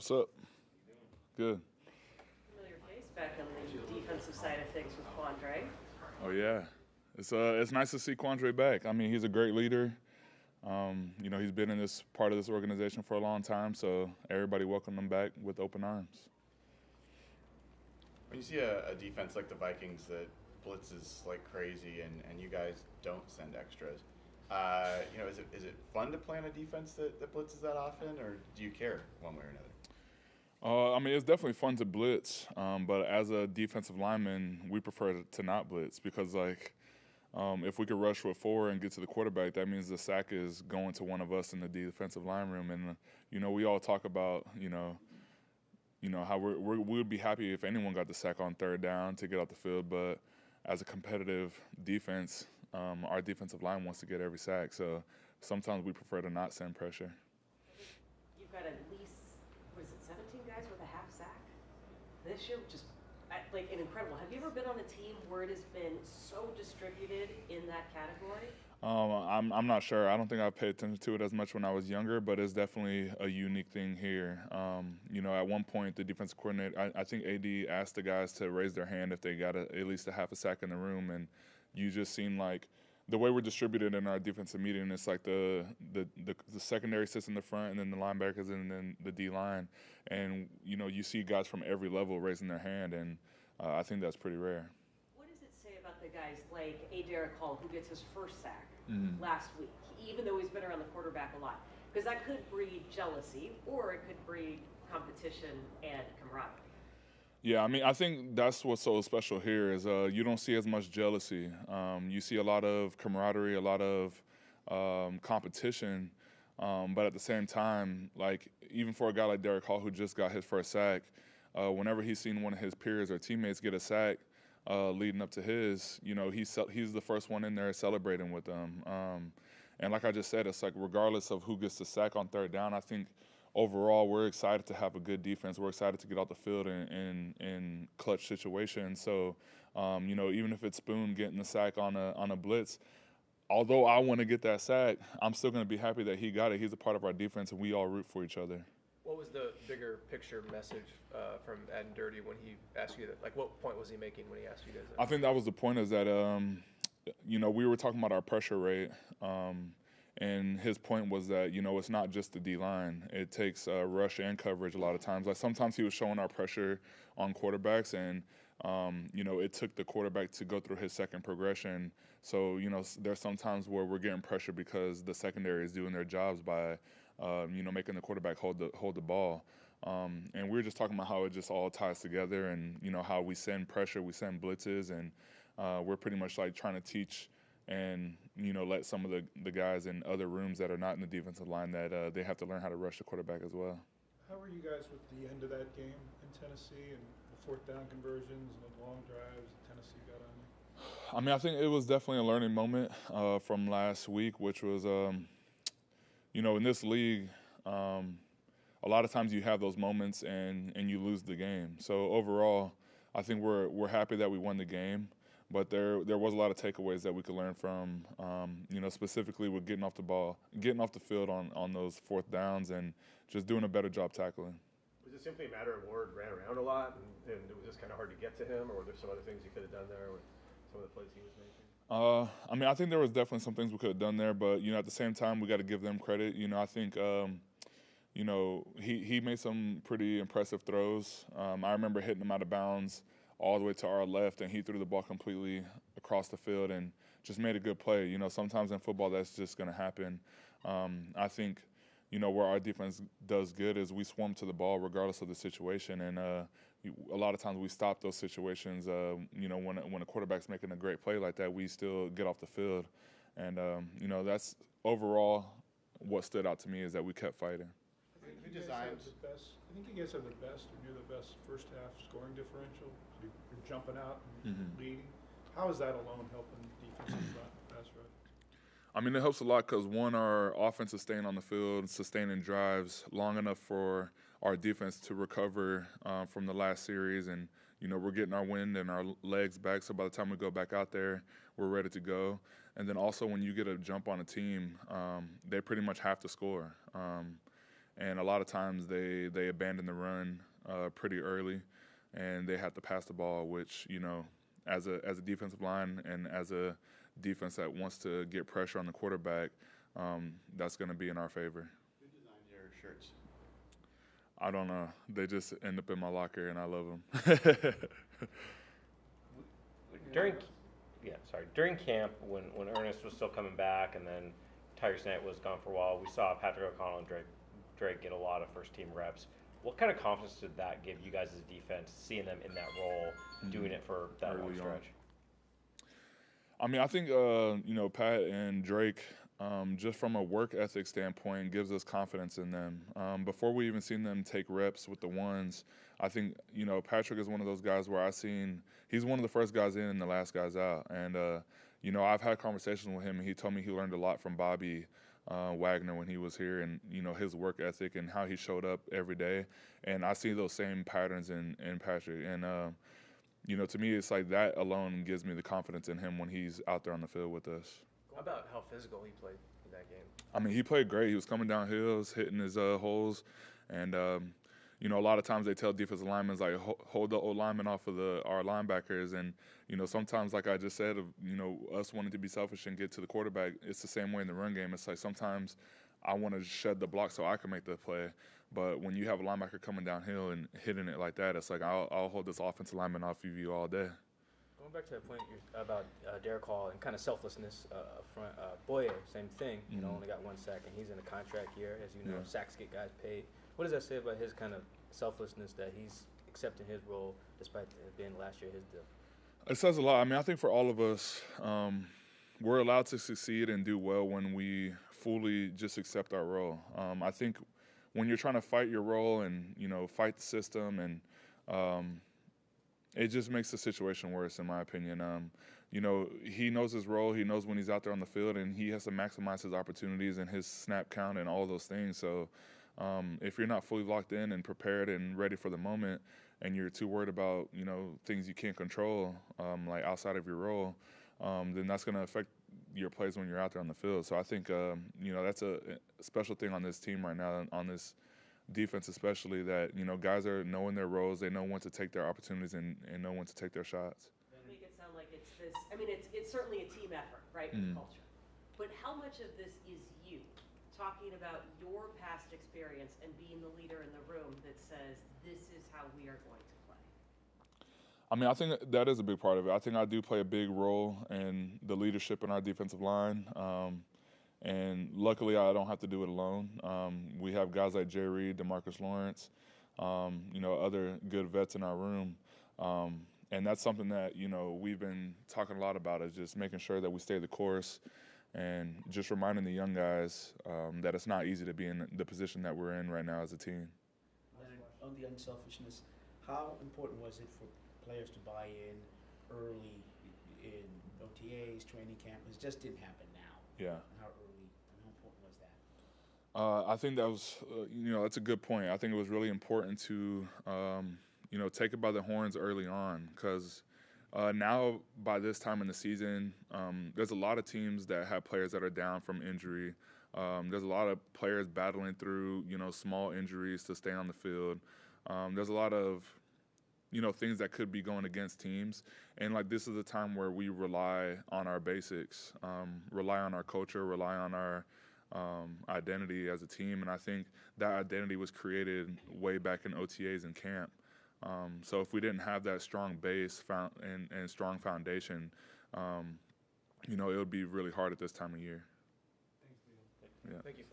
What's up? Good. Familiar face back on the defensive side of things with Quandre. Oh yeah, it's nice to see Quandre back. I mean, he's a great leader. He's been in this part of this organization for a long time, so everybody welcomed him back with open arms. When you see a defense like the Vikings that blitzes like crazy and you guys don't send extras, is it fun to play on a defense that blitzes that often, or do you care one way or another? It's definitely fun to blitz, but as a defensive lineman, we prefer to not blitz because, if we could rush with four and get to the quarterback, that means the sack is going to one of us in the defensive line room. And, we all talk about, how we would be happy if anyone got the sack on third down to get off the field. But as a competitive defense, our defensive line wants to get every sack. So sometimes we prefer to not send pressure. You've got at least, 17 guys with a half sack this year, which is like an incredible. Have you ever been on a team where it has been so distributed in that category? I'm not sure. I don't think I paid attention to it as much when I was younger, but it's definitely a unique thing here. At one point, the defensive coordinator, I think AD asked the guys to raise their hand if they got at least a half a sack in the room, and you just seem like the way we're distributed in our defensive meeting, it's like the secondary sits in the front, and then the linebackers, and then the D line, and you see guys from every level raising their hand, and I think that's pretty rare. What does it say about the guys like Derick Hall, who gets his first sack last week, even though he's been around the quarterback a lot? Because that could breed jealousy, or it could breed competition and camaraderie. Yeah, I think that's what's so special here is you don't see as much jealousy. You see a lot of camaraderie, a lot of competition, but at the same time, like even for a guy like Derick Hall who just got his first sack, whenever he's seen one of his peers or teammates get a sack leading up to his, he's the first one in there celebrating with them. And like I just said, it's like regardless of who gets the sack on third down, I think overall, we're excited to have a good defense. We're excited to get off the field in clutch situations. So, even if it's Spoon getting the sack on a blitz, although I want to get that sack, I'm still going to be happy that he got it. He's a part of our defense, and we all root for each other. What was the bigger picture message from Ed and Dirty when he asked you that? Like, what point was he making when he asked you guys that? I think that was the point is that, we were talking about our pressure rate. And his point was that, it's not just the D-line. It takes rush and coverage a lot of times. Like sometimes he was showing our pressure on quarterbacks, and, it took the quarterback to go through his second progression. So, there's some times where we're getting pressure because the secondary is doing their jobs by, making the quarterback hold the ball. And we were just talking about how it just all ties together and, how we send pressure, we send blitzes, and we're pretty much like trying to teach and let some of the guys in other rooms that are not in the defensive line that they have to learn how to rush the quarterback as well. How were you guys with the end of that game in Tennessee and the fourth down conversions and the long drives that Tennessee got on you? I think it was definitely a learning moment from last week, which was, in this league, a lot of times you have those moments and you lose the game. So overall, I think we're happy that we won the game. But there was a lot of takeaways that we could learn from, specifically with getting off the field on those fourth downs and just doing a better job tackling. Was it simply a matter of Ward ran around a lot and it was just kind of hard to get to him, or were there some other things you could have done there with some of the plays he was making? I think there was definitely some things we could have done there, but, at the same time, we got to give them credit. I think, he made some pretty impressive throws. I remember hitting him out of bounds all the way to our left, and he threw the ball completely across the field and just made a good play. Sometimes in football that's just going to happen. I think, where our defense does good is we swarm to the ball regardless of the situation, and a lot of times we stop those situations. When a quarterback's making a great play like that, we still get off the field. And, that's overall what stood out to me is that we kept fighting. I think you guys have the best or near the best first half scoring differential. So you're jumping out and leading. How is that alone helping defensive pass rush? It helps a lot because, one, our offense is staying on the field, sustaining drives long enough for our defense to recover from the last series. And, we're getting our wind and our legs back. So by the time we go back out there, we're ready to go. And then also when you get a jump on a team, they pretty much have to score. and a lot of times they abandon the run pretty early, and they have to pass the ball, which, you know, as a defensive line and as a defense that wants to get pressure on the quarterback, that's going to be in our favor. Who designed your shirts? I don't know. They just end up in my locker, and I love them. During camp, when Ernest was still coming back, and then Tyrese Knight was gone for a while, we saw Patrick O'Connell and Drake get a lot of first-team reps. What kind of confidence did that give you guys as a defense, seeing them in that role, doing it for that long stretch? I mean, I think, you know, Pat and Drake, just from a work ethic standpoint, gives us confidence in them. Before we even seen them take reps with the ones, I think, you know, Patrick is one of those guys where he's one of the first guys in and the last guys out. And, you know, I've had conversations with him, and he told me he learned a lot from Bobby Wagner when he was here, and, you know, his work ethic and how he showed up every day. And I see those same patterns in Patrick. And, you know, to me, it's like that alone gives me the confidence in him when he's out there on the field with us. How about how physical he played in that game? I mean, he played great. He was coming down hills, hitting his holes. And, you know, a lot of times they tell defensive linemen, like, hold the old linemen off of our linebackers. And, you know, sometimes, like I just said, you know, us wanting to be selfish and get to the quarterback, it's the same way in the run game. It's like sometimes I want to shed the block so I can make the play. But when you have a linebacker coming downhill and hitting it like that, it's like I'll hold this offensive lineman off of you all day. Going back to that point about Derick Hall and kind of selflessness up front, Boye, same thing. You know, only got 1 sack, and he's in a contract year. As you know, sacks get guys paid. What does that say about his kind of selflessness that he's accepting his role despite it being last year his deal? It says a lot. I mean, I think for all of us, we're allowed to succeed and do well when we fully just accept our role. I think when you're trying to fight your role and, you know, fight the system, and it just makes the situation worse, in my opinion. You know, he knows his role. He knows when he's out there on the field, and he has to maximize his opportunities and his snap count and all those things. So if you're not fully locked in and prepared and ready for the moment, and you're too worried about, you know, things you can't control, like outside of your role, then that's going to affect your plays when you're out there on the field. So I think, you know, that's a special thing on this team right now, on this defense especially, that, you know, guys are knowing their roles. They know when to take their opportunities and know when to take their shots. Make it sound like it's this, I mean, it's certainly a team effort, right, with culture. But how much of this is you talking about your past experience and being the leader in the room that says, this is how we are going to play? I mean, I think that is a big part of it. I think I do play a big role in the leadership in our defensive line. And luckily, I don't have to do it alone. We have guys like Jaran, DeMarcus Lawrence, you know, other good vets in our room. And that's something that, you know, we've been talking a lot about, is just making sure that we stay the course and just reminding the young guys that it's not easy to be in the position that we're in right now as a team. Leonard, on the unselfishness, how important was it for players to buy in early in OTAs, training camp? It just didn't happen now. Yeah. And how early and how important was that? I think that was, you know, that's a good point. I think it was really important to, you know, take it by the horns early on, because now by this time in the season, there's a lot of teams that have players that are down from injury. There's a lot of players battling through, you know, small injuries to stay on the field. There's a lot of, you know, things that could be going against teams. And, like, this is a time where we rely on our basics, rely on our culture, rely on our identity as a team. And I think that identity was created way back in OTAs and camp. So if we didn't have that strong base and strong foundation, you know, it would be really hard at this time of year. Thanks, Neil. Yeah. Thank you.